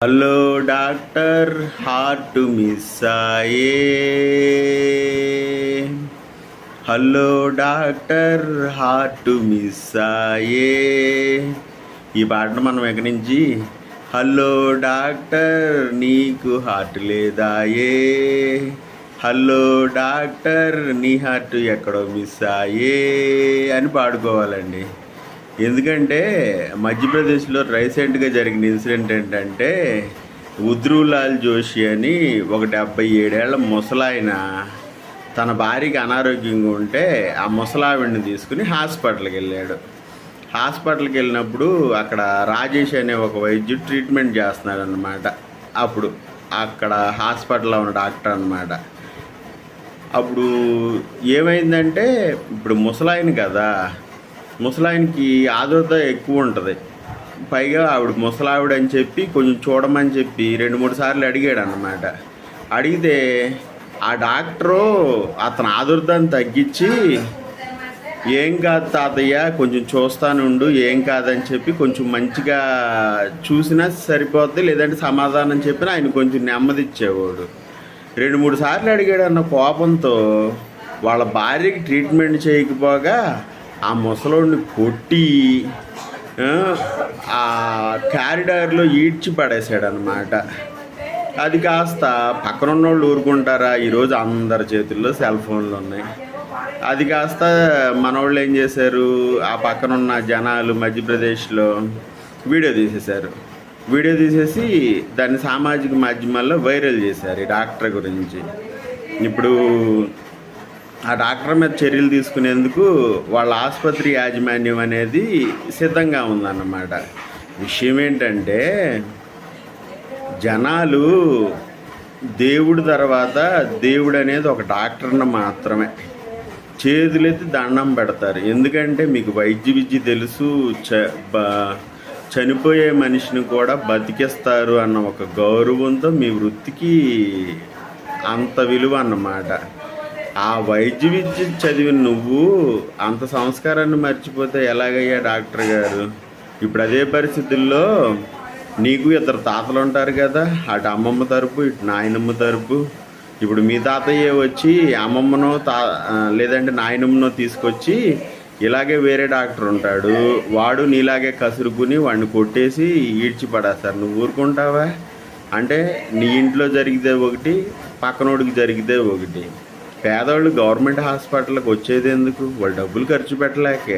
Hello doctor heart miss అయ్యే. Hello doctor heart miss అయ్యే. ఈ పాటను మనం ఎక్కడి నుంచి హలో డాక్టర్ నీకు హార్ట్ లేదాయే, హలో డాక్టర్ నీ హార్ట్ ఎక్కడో మిస్ అయ్యే అని పాడుకోవాలండి. ఎందుకంటే మధ్యప్రదేశ్లో రీసెంట్గా జరిగిన ఇన్సిడెంట్ ఏంటంటే, ఉద్రూలాల్ జోషి అని ఒక 77 ఏళ్ల ముసలాయన తన భార్యకి అనారోగ్యంగా ఉంటే ఆ ముసలావిడిని తీసుకుని హాస్పిటల్కి వెళ్ళాడు. హాస్పిటల్కి వెళ్ళినప్పుడు అక్కడ రాజేష్ అనే ఒక వైద్యుడు ట్రీట్మెంట్ చేస్తున్నాడు అన్నమాట. అప్పుడు అక్కడ హాస్పిటల్లో ఉన్న డాక్టర్ అన్నమాట. అప్పుడు ఏమైందంటే, ఇప్పుడు ముసలాయన కదా, ముసలాయనకి ఆదుర్ద ఎక్కువ ఉంటుంది. పైగా ఆవిడ ముసలావిడ అని చెప్పి కొంచెం చూడమని చెప్పి 2-3 సార్లు అడిగాడు అన్నమాట. అడిగితే ఆ డాక్టరు అతను ఆదుర్దాన్ని తగ్గించి, ఏం కాదు తాతయ్య, కొంచెం చూస్తానుండు, ఏం కాదని చెప్పి కొంచెం మంచిగా చూసినా సరిపోద్ది, లేదంటే సమాధానం చెప్పినా ఆయన కొంచెం నెమ్మదిచ్చేవాడు. 2-3 సార్లు అడిగాడు అన్న కోపంతో వాళ్ళ భార్యకి ట్రీట్మెంట్ చేయకపోగా ఆ ముసలోడిని కొట్టి ఆ కారిడార్లో ఈడ్చి పడేసాడు అన్నమాట. అది కాస్త పక్కన ఉన్నోళ్ళు ఊరుకుంటారా, ఈరోజు అందరి చేతుల్లో సెల్ ఫోన్లు ఉన్నాయి. అది కాస్త మనోళ్ళు ఏం చేశారు, ఆ పక్కన ఉన్న జనాలు మధ్యప్రదేశ్లో వీడియో తీసేశారు. వీడియో తీసేసి దాన్ని సామాజిక మాధ్యమాల్లో వైరల్ చేశారు ఈ డాక్టర్ గురించి. ఇప్పుడు ఆ డాక్టర్ మీద చర్యలు తీసుకునేందుకు వాళ్ళ ఆసుపత్రి యాజమాన్యం అనేది సిద్ధంగా ఉందన్నమాట. విషయం ఏంటంటే, జనాలు దేవుడి తర్వాత దేవుడు అనేది ఒక డాక్టర్ని మాత్రమే చేతులెత్తి దండం పెడతారు. ఎందుకంటే మీకు వైద్య విద్య తెలుసు, చనిపోయే మనిషిని కూడా బతికిస్తారు అన్న ఒక గౌరవంతో మీ వృత్తికి అంత విలువ అన్నమాట. ఆ వైద్య విద్య చదివిన నువ్వు అంత సంస్కారాన్ని మర్చిపోతే ఎలాగయ్యా డాక్టర్ గారు? ఇప్పుడు అదే పరిస్థితుల్లో నీకు 2 తాతలు ఉంటారు కదా, అటు అమ్మమ్మ తరపు ఇటు నాయనమ్మ తరపు. ఇప్పుడు మీ తాతయ్య వచ్చి అమ్మమ్మనో లేదంటే నాయనమ్మనో తీసుకొచ్చి ఇలాగే వేరే డాక్టర్ ఉంటాడు, వాడు నీలాగే కసురుకుని వాడిని కొట్టేసి ఈడ్చి పడేస్తారు. నువ్వు ఊరుకుంటావా? అంటే నీ ఇంట్లో జరిగితే ఒకటి, పక్కనోడికి జరిగితే ఒకటి. పేదవాళ్ళు గవర్నమెంట్ హాస్పిటల్కి వచ్చేది ఎందుకు? వాళ్ళు డబ్బులు ఖర్చు పెట్టలేకే.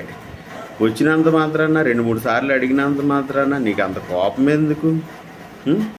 వచ్చినంత మాత్రాన 2-3 సార్లు అడిగినంత మాత్రాన నీకు అంత కోపం ఎందుకు?